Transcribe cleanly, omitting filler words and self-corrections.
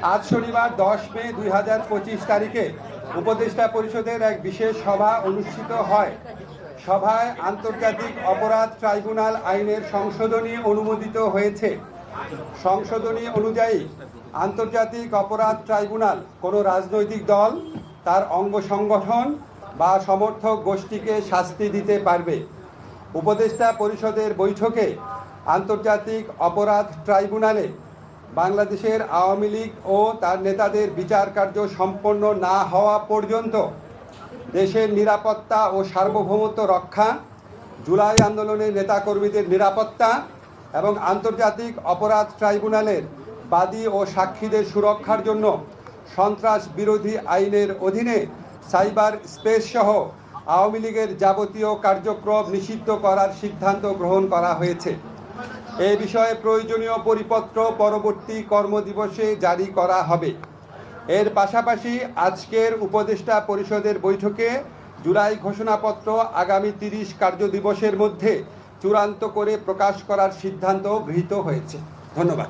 আজ শনিবার 10 মে 2025 তারিখে উপদেষ্টা পরিষদের এক বিশেষ সভা অনুষ্ঠিত হয়। সভায় আন্তর্জাতিক অপরাধ ট্রাইব্যুনাল আইনের সংশোধনী অনুমোদিত হয়েছে। সংশোধনী অনুযায়ী আন্তর্জাতিক অপরাধ ট্রাইব্যুনাল কোনো রাজনৈতিক দল, তার অঙ্গ সংগঠন বা সমর্থক গোষ্ঠীকে শাস্তি দিতে পারবে। উপদেষ্টা পরিষদের বৈঠকে আন্তর্জাতিক অপরাধ ট্রাইব্যুনালে বাংলাদেশের আওয়ামী লীগ ও তার নেতাদের বিচার কার্য সম্পন্ন না হওয়া পর্যন্ত দেশের নিরাপত্তা ও সার্বভৌমত্ব রক্ষা, জুলাই আন্দোলনের নেতাকর্মীদের নিরাপত্তা এবং আন্তর্জাতিক অপরাধ ট্রাইব্যুনালের বাদী ও সাক্ষীদের সুরক্ষার জন্য সন্ত্রাস বিরোধী আইনের অধীনে সাইবার স্পেস সহ আওয়ামী লীগের যাবতীয় কার্যক্রম নিষিদ্ধ করার সিদ্ধান্ত গ্রহণ করা হয়েছে। এ বিষয়ে প্রয়োজনীয় পরিপত্র পরবর্তী কর্মদিবসে জারি করা হবে। এর পাশাপাশি আজকের উপদেষ্টা পরিষদের বৈঠকে জুলাই ঘোষণাপত্র আগামী 30 কার্যদিবসের মধ্যে চূড়ান্ত করে প্রকাশ করার সিদ্ধান্ত গৃহীত হয়েছে। ধন্যবাদ।